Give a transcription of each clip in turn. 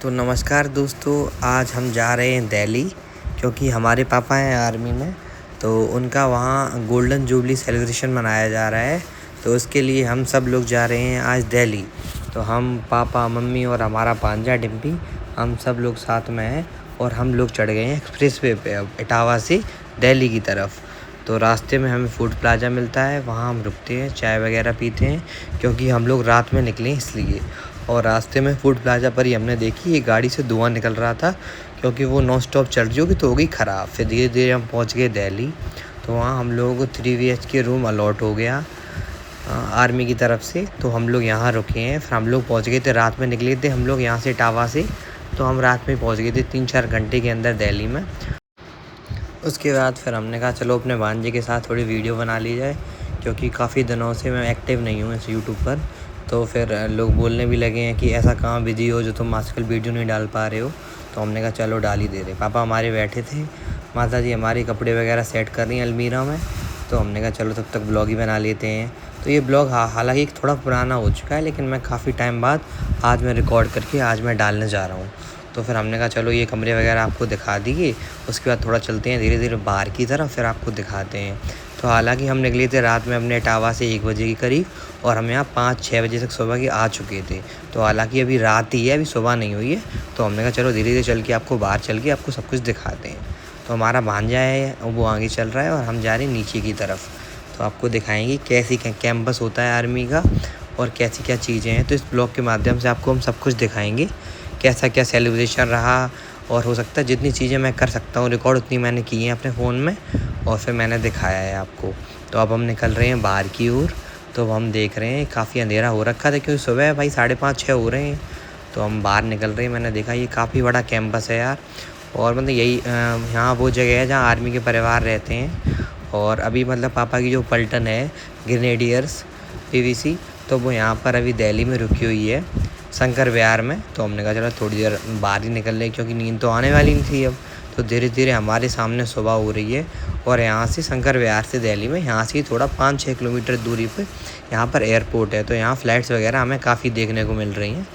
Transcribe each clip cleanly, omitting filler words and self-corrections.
तो नमस्कार दोस्तों, आज हम जा रहे हैं दिल्ली क्योंकि हमारे पापा हैं आर्मी में। तो उनका वहाँ गोल्डन जुबली सेलिब्रेशन मनाया जा रहा है। तो उसके लिए हम सब लोग जा रहे हैं आज दिल्ली। तो हम पापा, मम्मी और हमारा भांजा डिम्पी, हम सब लोग साथ में हैं और हम लोग चढ़ गए हैं एक्सप्रेसवे पे अब इटावा से दिल्ली की तरफ। तो रास्ते में हमें फूड प्लाजा मिलता है, वहाँ हम रुकते हैं, चाय वगैरह पीते हैं क्योंकि हम लोग रात में निकले इसलिए। और रास्ते में फूड प्लाजा पर ही हमने देखी एक गाड़ी से धुआं निकल रहा था क्योंकि वो नॉन स्टॉप चल रही होगी तो हो गई ख़राब। फिर धीरे धीरे हम पहुंच गए दिल्ली। तो वहाँ हम लोगों को 3 BHK रूम अलॉट हो गया आर्मी की तरफ से। तो हम लोग यहाँ रुके हैं। फिर हम लोग पहुँच गए थे, रात में निकले थे हम लोग यहाँ से इटावा से। तो हम रात में पहुँच गए थे 3-4 घंटे के अंदर दिल्ली में। उसके बाद फिर हमने कहा चलो अपने भांजे के साथ थोड़ी वीडियो बना ली जाए क्योंकि काफ़ी दिनों से मैं एक्टिव नहीं हूँ इस यूट्यूब पर। तो फिर लोग बोलने भी लगे हैं कि ऐसा कहाँ बिजी हो जो तुम आजकल वीडियो नहीं डाल पा रहे हो। तो हमने कहा चलो डाल ही दे रहे। पापा हमारे बैठे थे, माता जी हमारे कपड़े वगैरह सेट कर रही हैं अलमीरा में। तो हमने कहा चलो तब तक ब्लॉग ही बना लेते हैं। तो ये ब्लॉग हालांकि थोड़ा पुराना हो चुका है, लेकिन मैं काफ़ी टाइम बाद आज मैं रिकॉर्ड करके आज मैं डालने जा रहा हूँ। तो फिर हमने कहा चलो ये कमरे वगैरह आपको दिखा दिए, उसके बाद थोड़ा चलते हैं धीरे धीरे बाहर की तरफ, फिर आपको दिखाते हैं। तो हालांकि हम निकले थे रात में अपने इटावा से 1 बजे के करीब और हम यहाँ 5-6 बजे तक सुबह के आ चुके थे। तो हालांकि अभी रात ही है, अभी सुबह नहीं हुई है। तो हमने कहा चलो धीरे धीरे चल के आपको बाहर चल के आपको सब कुछ दिखाते हैं। तो हमारा भांजा है वो आगे चल रहा है और हम जा रहे हैं नीचे की तरफ। तो आपको दिखाएंगे कैसी कैंपस होता है आर्मी का और कैसी क्या चीज़ें हैं। तो इस ब्लॉग के माध्यम से आपको हम सब कुछ दिखाएंगे, कैसा क्या सेलिब्रेशन रहा। और हो सकता है जितनी चीज़ें मैं कर सकता हूँ रिकॉर्ड उतनी मैंने की हैं अपने फ़ोन में और फिर मैंने दिखाया है आपको। तो अब हम निकल रहे हैं बाहर की ओर। तो अब हम देख रहे हैं काफ़ी अंधेरा हो रखा था क्योंकि सुबह भाई 5:30-6 हो रहे हैं। तो हम बाहर निकल रहे हैं। मैंने देखा ये काफ़ी बड़ा कैंपस है यार। और मतलब यही यहाँ वो जगह है जहाँ आर्मी के परिवार रहते हैं। और अभी मतलब पापा की जो पलटन है ग्रेनेडियर्स PVC, तो वो यहाँ पर अभी दिल्ली में रुकी हुई है शंकर विहार में। तो हमने कहा चलो थोड़ी देर बाहर ही निकल रहे क्योंकि नींद तो आने वाली नहीं थी अब। तो धीरे धीरे हमारे सामने सुबह हो रही है और यहाँ से शंकर विहार से दिल्ली में यहाँ से थोड़ा 5-6 किलोमीटर दूरी पे यहाँ पर एयरपोर्ट है। तो यहाँ फ़्लाइट्स वगैरह हमें काफ़ी देखने को मिल रही हैं।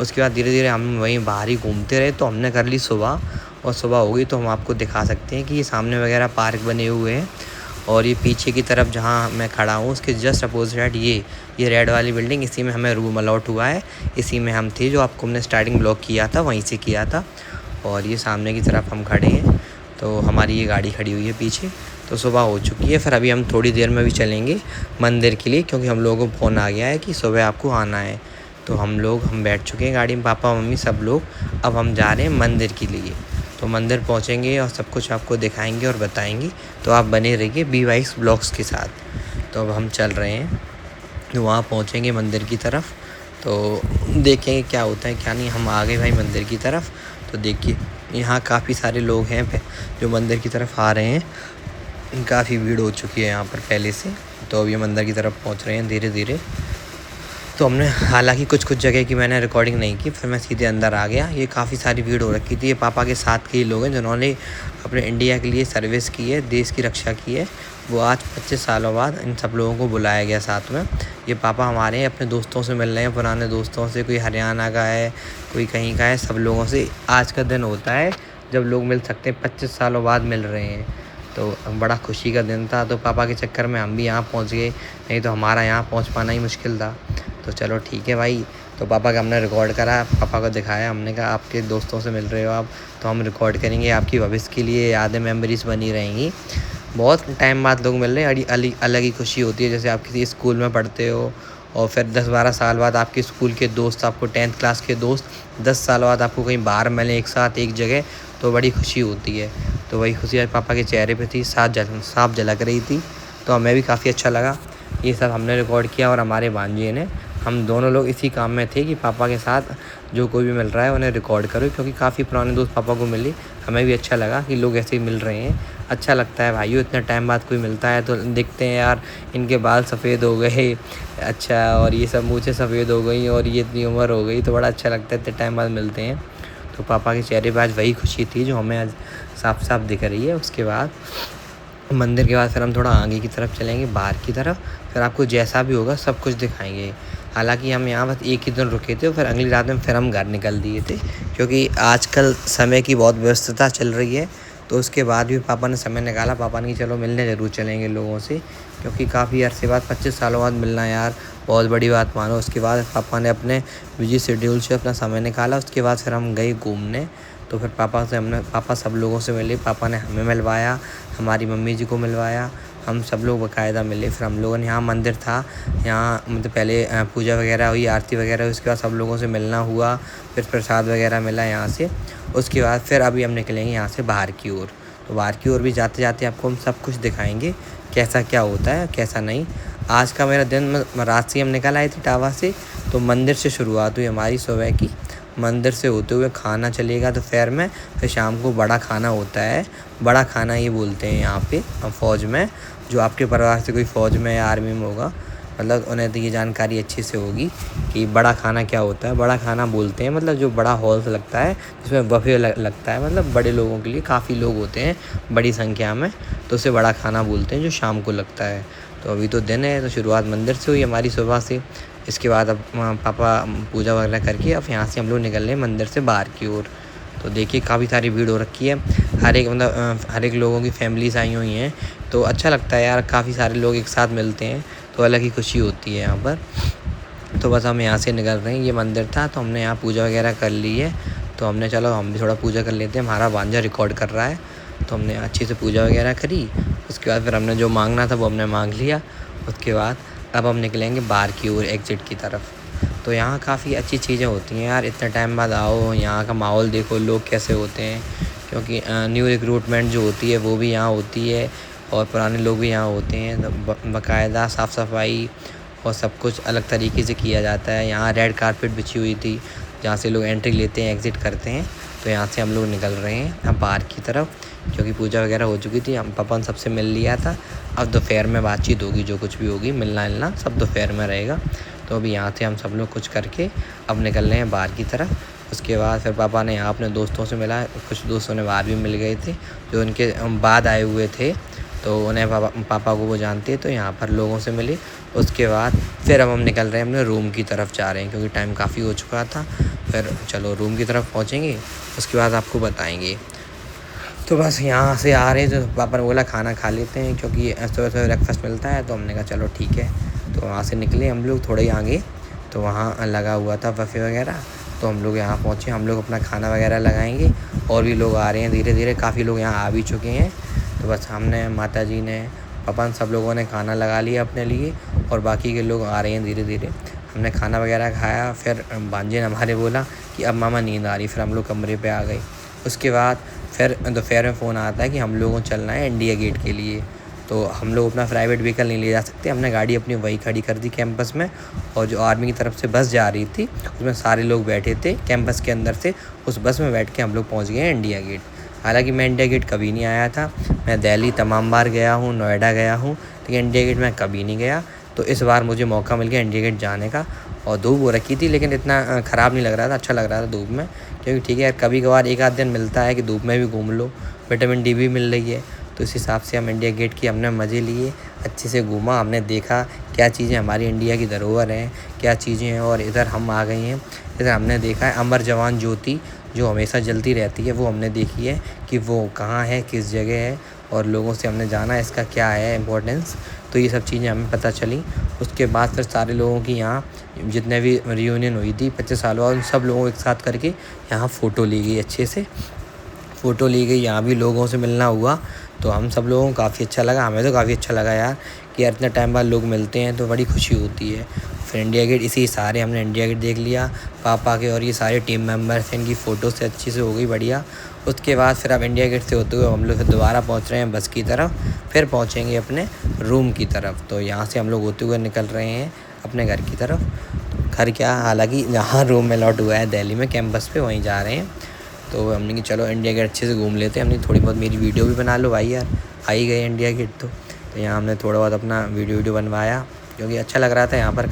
उसके बाद धीरे धीरे हम वहीं बाहर ही घूमते रहे। तो हमने कर ली सुबह और सुबह हो गई तो हम आपको दिखा सकते हैं कि ये सामने वगैरह पार्क बने हुए हैं। और ये पीछे की तरफ जहाँ मैं खड़ा हूँ उसके जस्ट अपोजिट साइड ये रेड वाली बिल्डिंग, इसी में हमें रूम अलॉट हुआ है। इसी में हम थे जो आपको हमने स्टार्टिंग ब्लॉग किया था वहीं से किया था। और ये सामने की तरफ हम खड़े हैं। तो हमारी ये गाड़ी खड़ी हुई है पीछे। तो सुबह हो चुकी है। फिर अभी हम थोड़ी देर में भी चलेंगे मंदिर के लिए क्योंकि हम लोगों को फ़ोन आ गया है कि सुबह आपको आना है। तो हम बैठ चुके हैं गाड़ी में, पापा मम्मी सब लोग। अब हम जा रहे हैं मंदिर के लिए। तो मंदिर पहुंचेंगे और सब कुछ आपको दिखाएंगे और बताएंगे। तो आप बने रहिए BYX ब्लॉग्स के साथ। तो अब हम चल रहे हैं, तो वहाँ पहुँचेंगे मंदिर की तरफ। तो देखेंगे क्या होता है क्या नहीं। हम आ गए भाई मंदिर की तरफ। तो देखिए यहाँ काफ़ी सारे लोग हैं जो मंदिर की तरफ आ रहे हैं। काफ़ी भीड़ हो चुकी है यहाँ पर पहले से। तो अब ये मंदिर की तरफ पहुँच रहे हैं धीरे धीरे। तो हमने हालांकि कुछ जगह की मैंने रिकॉर्डिंग नहीं की, फिर मैं सीधे अंदर आ गया। ये काफ़ी सारी भीड़ हो रखी थी। ये पापा के साथ के ही लोग हैं जिन्होंने अपने इंडिया के लिए सर्विस की है, देश की रक्षा की है। वो आज 25 सालों बाद इन सब लोगों को बुलाया गया साथ में। ये पापा हमारे अपने दोस्तों से मिल रहे हैं, पुराने दोस्तों से। कोई हरियाणा का है, कोई कहीं का है। सब लोगों से आज का दिन होता है जब लोग मिल सकते हैं, 25 सालों बाद मिल रहे हैं। तो बड़ा खुशी का दिन था। तो पापा के चक्कर में हम भी यहाँ पहुँच गए, नहीं तो हमारा यहाँ पहुँच पाना ही मुश्किल था। तो चलो ठीक है भाई। तो पापा का हमने रिकॉर्ड करा, पापा को दिखाया। हमने कहा आपके दोस्तों से मिल रहे हो आप, तो हम रिकॉर्ड करेंगे, आपकी भविष्य के लिए यादें मेमोरीज़ बनी रहेंगी। बहुत टाइम बाद लोग मिल रहे हैं, अलग ही खुशी होती है। जैसे आप किसी स्कूल में पढ़ते हो और फिर 10-12 साल बाद आपके स्कूल के दोस्त, आपको 10th क्लास के दोस्त 10 साल बाद आपको कहीं बाहर मिले एक साथ एक जगह, तो बड़ी खुशी होती है। तो वही खुशी आज पापा के चेहरे पे थी, साफ झलक रही थी। तो हमें भी काफ़ी अच्छा लगा। ये सब हमने रिकॉर्ड किया और हमारे भांजे ने, हम दोनों लोग इसी काम में थे कि पापा के साथ जो कोई भी मिल रहा है उन्हें रिकॉर्ड करो क्योंकि काफ़ी पुराने दोस्त पापा को मिले। हमें भी अच्छा लगा कि लोग ऐसे ही मिल रहे हैं। अच्छा लगता है भाइयों, इतने टाइम बाद कोई मिलता है तो देखते हैं यार इनके बाल सफ़ेद हो गए, अच्छा, और ये सब मूँछें सफ़ेद हो गई और ये इतनी उम्र हो गई, तो बड़ा अच्छा लगता है इतने टाइम बाद मिलते हैं। तो पापा के चेहरे पर आज वही खुशी थी जो हमें आज साफ साफ दिख रही है। उसके बाद मंदिर के बाद फिर हम थोड़ा आगे की तरफ चलेंगे, बाहर की तरफ। फिर आपको जैसा भी होगा सब कुछ दिखाएंगे। हालांकि हम यहाँ बस एक ही दिन रुके थे और फिर अगली रात में फिर हम घर निकल दिए थे, क्योंकि आजकल समय की बहुत व्यस्तता चल रही है। तो उसके बाद भी पापा ने समय निकाला, पापा ने कि चलो मिलने ज़रूर चलेंगे लोगों से, क्योंकि काफ़ी अरसे बाद 25 सालों बाद मिलना यार बहुत बड़ी बात मानो। उसके बाद पापा ने अपने बिजी शेड्यूल से अपना समय निकाला। उसके बाद फिर हम गए घूमने। तो फिर पापा सब लोगों से मिले, पापा ने हमें मिलवाया, हमारी मम्मी जी को मिलवाया, हम सब लोग बाकायदा मिले। फिर हम लोगों ने यहाँ मंदिर था, यहाँ मतलब पहले पूजा वगैरह हुई, आरती वगैरह हुई, उसके बाद सब लोगों से मिलना हुआ, फिर प्रसाद वगैरह मिला यहाँ से। उसके बाद फिर अभी हम निकलेंगे यहाँ से बाहर की ओर। तो बाहर की ओर भी जाते जाते आपको हम सब कुछ दिखाएंगे, कैसा क्या होता है कैसा नहीं। आज का मेरा दिन, रात से हम निकल आए थे इटावा से, तो मंदिर से शुरुआत हुई हमारी सुबह की। मंदिर से होते हुए खाना चलेगा दोपहर में, फिर शाम को बड़ा खाना होता है। बड़ा खाना ये बोलते हैं यहाँ पे फ़ौज में, जो आपके परिवार से कोई फ़ौज में या आर्मी में होगा, मतलब उन्हें तो ये जानकारी अच्छे से होगी कि बड़ा खाना क्या होता है। बड़ा खाना बोलते हैं मतलब जो बड़ा हॉल से लगता है, जिसमें बफे लगता है, मतलब बड़े लोगों के लिए, काफ़ी लोग होते हैं बड़ी संख्या में, तो उसे बड़ा खाना बोलते हैं, जो शाम को लगता है। तो अभी तो दिन है, तो शुरुआत मंदिर से हुई हमारी सुबह से। इसके बाद अब पापा पूजा वगैरह करके अब यहाँ से हम लोग निकल रहे हैं मंदिर से बाहर की ओर। तो देखिए काफ़ी सारी भीड़ हो रखी है, हर एक लोगों की फैमिलीज आई हुई हैं, तो अच्छा लगता है यार, काफ़ी सारे लोग एक साथ मिलते हैं तो अलग ही खुशी होती है यहाँ पर। तो बस हम यहाँ से निकल रहे हैं, ये मंदिर था तो हमने यहाँ पूजा वगैरह कर ली है। तो हमने चलो हम भी थोड़ा पूजा कर लेते हैं, हमारा भांजा रिकॉर्ड कर रहा है। तो हमने अच्छे से पूजा वगैरह करी। उसके बाद फिर हमने जो मांगना था वो हमने मांग लिया। उसके बाद अब हम निकलेंगे बाहर की ओर एग्ज़िट की तरफ। तो यहाँ काफ़ी अच्छी चीज़ें होती हैं यार, इतने टाइम बाद आओ, यहाँ का माहौल देखो, लोग कैसे होते हैं, क्योंकि न्यू रिक्रूटमेंट जो होती है वो भी यहाँ होती है और पुराने लोग भी यहाँ होते हैं। तो बाकायदा साफ़ सफाई और सब कुछ अलग तरीके से किया जाता है। यहाँ रेड कारपेट बिछी हुई थी, जहाँ से लोग एंट्री लेते हैं, एग्ज़िट करते हैं। तो यहाँ से हम लोग निकल रहे हैं अब बाहर की तरफ, क्योंकि पूजा वगैरह हो चुकी थी, हम पापा ने सबसे मिल लिया था। अब दोपहर में बातचीत होगी, जो कुछ भी होगी, मिलना सब दोपहर में रहेगा। तो अभी यहाँ से हम सब लोग कुछ करके अब निकल रहे हैं बाहर की तरफ। उसके बाद फिर पापा ने यहाँ अपने दोस्तों से मिला, कुछ दोस्तों ने बाहर भी मिल गए थे जो उनके बाद आए हुए थे, तो उन्हें पापा को वो जानते हैं, तो यहाँ पर लोगों से मिले। उसके बाद फिर अब हम निकल रहे हैं अपने रूम की तरफ जा रहे हैं, क्योंकि टाइम काफ़ी हो चुका था। फिर चलो रूम की तरफ पहुँचेंगे, उसके बाद आपको बताएंगे। तो बस यहाँ से आ रहे तो पापा ने बोला खाना खा लेते हैं, क्योंकि सुबह सुबह ब्रेकफास्ट मिलता है। तो हमने कहा चलो ठीक है। तो वहाँ से निकले हम लोग थोड़े आगे, तो वहाँ लगा हुआ था बफ़े वगैरह। तो हम लोग यहाँ पहुँचे, हम लोग अपना खाना वगैरह लगाएंगे। और भी लोग आ रहे हैं धीरे धीरे, काफ़ी लोग यहाँ आ भी चुके हैं। तो बस हमने, माता जी ने, पापा, सब लोगों ने खाना लगा लिया अपने लिए, और बाकी के लोग आ रहे हैं धीरे धीरे। हमने खाना वगैरह खाया, फिर भांजे ने हमारे बोला कि अब मामा नींद आ रही, फिर हम लोग कमरे पे आ गए। उसके बाद फिर दोपहर में फ़ोन आता है कि हम लोगों को चलना है इंडिया गेट के लिए। तो हम लोग अपना प्राइवेट व्हीकल नहीं ले जा सकते, हमने गाड़ी अपनी वहीं खड़ी कर दी कैंपस में। और जो आर्मी की तरफ से बस जा रही थी उसमें सारे लोग बैठे थे कैंपस के अंदर से, उस बस में बैठ के हम लोग पहुँच गए इंडिया गेट। हालांकि मैं इंडिया गेट कभी नहीं आया था, मैं दिल्ली तमाम बार गया हूँ, नोएडा गया हूँ, लेकिन इंडिया गेट मैं कभी नहीं गया। तो इस बार मुझे मौका मिल गया इंडिया गेट जाने का। और धूप हो रखी थी, लेकिन इतना ख़राब नहीं लग रहा था, अच्छा लग रहा था धूप में। क्योंकि ठीक है यार, कभी कभार एक आध दिन मिलता है कि धूप में भी घूम लो, विटामिन डी भी मिल रही है। तो इस हिसाब से हम इंडिया गेट की हमने मज़े लिए, अच्छे से घूमा, हमने देखा क्या चीज़ें हमारी इंडिया की धरोहर हैं, क्या चीज़ें हैं। और इधर हम आ गए हैं, इधर हमने देखा है अमर जवान ज्योति जो हमेशा जलती रहती है, वो हमने देखी है कि वो कहाँ है, किस जगह है, और लोगों से हमने जाना इसका क्या है इम्पोर्टेंस। तो ये सब चीज़ें हमें पता चली। उसके बाद फिर सारे लोगों की यहाँ जितने भी रियूनियन हुई थी 25 सालों बाद, उन सब लोगों को एक साथ करके यहाँ फ़ोटो ली गई, अच्छे से फ़ोटो ली गई। यहाँ भी लोगों से मिलना हुआ, तो हम सब लोगों को काफ़ी अच्छा लगा, हमें तो काफ़ी अच्छा लगा यार कि यार इतने टाइम बाद लोग मिलते हैं तो बड़ी खुशी होती है। फिर इंडिया गेट, इसी सारे हमने इंडिया गेट देख लिया, पापा के और ये सारे टीम मेंबर्स हैं, इनकी फ़ोटो से अच्छी से हो गई बढ़िया। उसके बाद फिर अब इंडिया गेट से होते हुए हम लोग फिर दोबारा पहुँच रहे हैं बस की तरफ, फिर पहुँचेंगे अपने रूम की तरफ। तो यहाँ से हम लोग होते हुए निकल रहे हैं अपने घर की तरफ। घर क्या, हालांकि जहाँ रूम अलॉट हुआ है दिल्ली में कैंपस पे, वहीं जा रहे हैं। तो हमने कि चलो इंडिया गेट अच्छे से घूम लेते हैं। हमने थोड़ी बहुत मेरी वीडियो भी बना लो भाई यार, आ ही गए इंडिया गेट तो यहाँ हमने थोड़ा बहुत अपना वीडियो बनवाया, क्योंकि अच्छा लग रहा था। यहाँ पर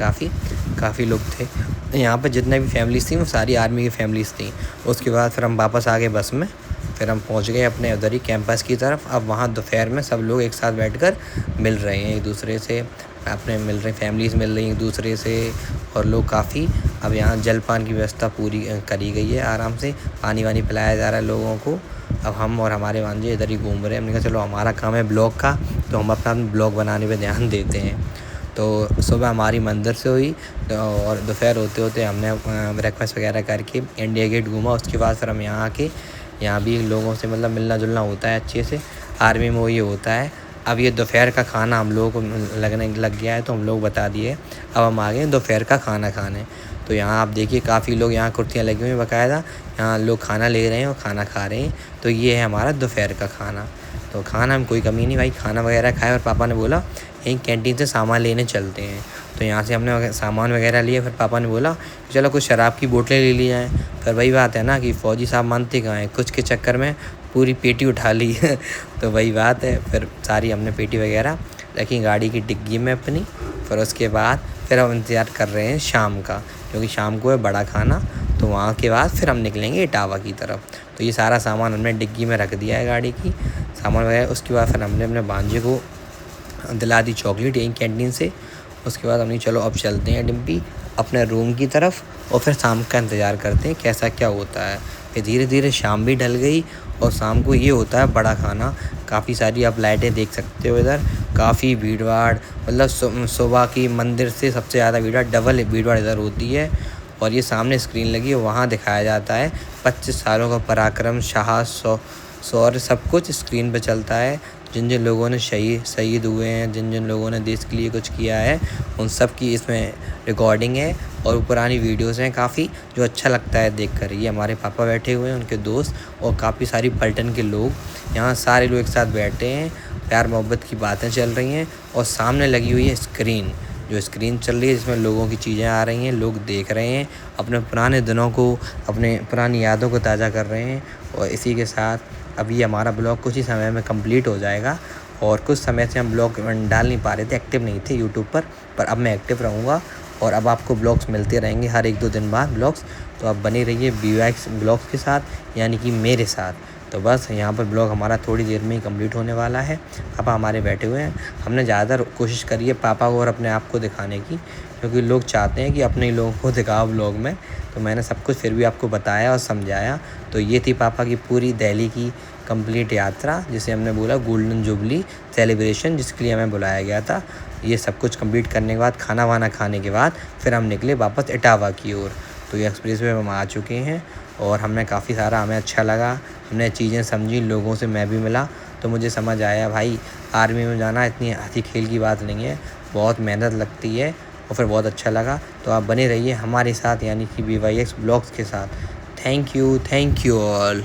काफ़ी लोग थे, यहाँ पर जितने भी फैमिलीज़ थी वो सारी आर्मी की फैमिलीज़ थी। उसके बाद फिर हम वापस आ गए बस में, फिर हम पहुँच गए अपने उधर ही कैंपस की तरफ। अब वहाँ दोपहर में सब लोग एक साथ बैठकर मिल रहे हैं एक दूसरे से, अपने मिल रहे फैमिलीज़ मिल रही एक दूसरे से, और लोग काफ़ी अब यहाँ जलपान की व्यवस्था पूरी करी गई है। आराम से पानी वानी पिलाया जा रहा है लोगों को। अब हम और हमारे भांजे इधर ही घूम रहे हैं। हमने कहा चलो हमारा काम है ब्लॉग का, तो हम अपना ब्लॉग बनाने पे ध्यान देते हैं। तो सुबह हमारी मंदिर से हुई और दोपहर होते होते हमने ब्रेकफास्ट वगैरह करके इंडिया गेट घूमा। उसके बाद फिर हम यहाँ आके यहाँ भी लोगों से मतलब मिलना जुलना होता है अच्छे से। आर्मी में वो ये होता है। अब ये दोपहर का खाना हम लोगों को लगने लग गया है, तो हम लोग बता दिए अब हम आ गए दोपहर का खाना खाने। तो यहाँ आप देखिए काफ़ी लोग यहाँ कुर्सियाँ लगी हुई हैं बाकायदा, यहाँ लोग खाना ले रहे हैं और खाना खा रहे हैं। तो ये है हमारा दोपहर का खाना। तो खाना में कोई कमी नहीं भाई, खाना वगैरह खाए। और पापा ने बोला यहीं कैंटीन से सामान लेने चलते हैं। तो यहाँ से हमने सामान वगैरह लिए। फिर पापा ने बोला चलो कुछ शराब की बोतलें ले ली जाएँ। फिर वही बात है ना कि फ़ौजी साहब मानते कहाँ हैं, कुछ के चक्कर में पूरी पेटी उठा ली तो वही बात है। फिर सारी हमने पेटी वगैरह रखी गाड़ी की डिग्गी में अपनी। फिर उसके बाद फिर हम इंतज़ार कर रहे हैं शाम का, क्योंकि शाम को है बड़ा खाना। तो वहाँ के बाद फिर हम निकलेंगे इटावा की तरफ। तो ये सारा सामान हमने डिग्गी में रख दिया है गाड़ी की, सामान वगैरह। उसके बाद फिर हमने अपने भांजे को दिला दी चॉकलेट यहीं कैंटीन से। उसके बाद हमने चलो अब चलते हैं डिम्पी अपने रूम की तरफ और फिर शाम का इंतज़ार करते हैं कैसा क्या होता है। फिर धीरे धीरे शाम भी ढल गई और शाम को ये होता है बड़ा खाना। काफ़ी सारी आप लाइटें देख सकते हो इधर, काफ़ी भीड़ भाड़, मतलब सुबह की मंदिर से सबसे ज़्यादा भीड़ भाड़, डबल भीड़ भाड़ इधर होती है। और ये सामने स्क्रीन लगी है, वहाँ दिखाया जाता है 25 सालों का पराक्रम, साहस, शौर्य सब कुछ स्क्रीन पे चलता है। जिन जिन लोगों ने शहीद हुए हैं, जिन जिन लोगों ने देश के लिए कुछ किया है, उन सब की इसमें रिकॉर्डिंग है। और पुरानी वीडियोस हैं काफ़ी, जो अच्छा लगता है देखकर। ये हमारे पापा बैठे हुए हैं, उनके दोस्त और काफ़ी सारी पलटन के लोग, यहाँ सारे लोग एक साथ बैठे हैं। प्यार मोहब्बत की बातें चल रही हैं और सामने लगी हुई है स्क्रीन, जो स्क्रीन चल रही है जिसमें लोगों की चीज़ें आ रही हैं, लोग देख रहे हैं, अपने पुराने दिनों को, अपने पुरानी यादों को ताज़ा कर रहे हैं। और इसी के साथ अभी हमारा ब्लॉग कुछ ही समय में कंप्लीट हो जाएगा। और कुछ समय से हम ब्लॉग डाल नहीं पा रहे थे, एक्टिव नहीं थे यूट्यूब पर अब मैं एक्टिव रहूँगा। और अब आपको ब्लॉग्स मिलते रहेंगे हर 1-2 दिन बाद ब्लॉग्स। तो आप बने रहिए BYX ब्लॉग्स के साथ, यानी कि मेरे साथ। तो बस यहाँ पर ब्लॉग हमारा थोड़ी देर में ही कंप्लीट होने वाला है। पापा हमारे बैठे हुए हैं। हमने ज़्यादा कोशिश करी है पापा को और अपने आप को दिखाने की, क्योंकि लोग चाहते हैं कि अपने लोगों को दिखाओ ब्लॉग में। तो मैंने सब कुछ फिर भी आपको बताया और समझाया। तो ये थी पापा की पूरी दिल्ली की कंप्लीट यात्रा, जिसे हमने बोला गोल्डन जुबली सेलिब्रेशन, जिसके लिए हमें बुलाया गया था। ये सब कुछ कंप्लीट करने के बाद, खाना वाना खाने के बाद फिर हम निकले वापस इटावा की ओर। तो ये एक्सप्रेस वे हम आ चुके हैं और हमें काफ़ी सारा हमें अच्छा लगा। हमने चीज़ें समझी, लोगों से मैं भी मिला, तो मुझे समझ आया भाई आर्मी में जाना इतनी हँसी खेल की बात नहीं है, बहुत मेहनत लगती है। और फिर बहुत अच्छा लगा। तो आप बने रहिए हमारे साथ, यानी कि BYX ब्लॉग्स के साथ। Thank you all.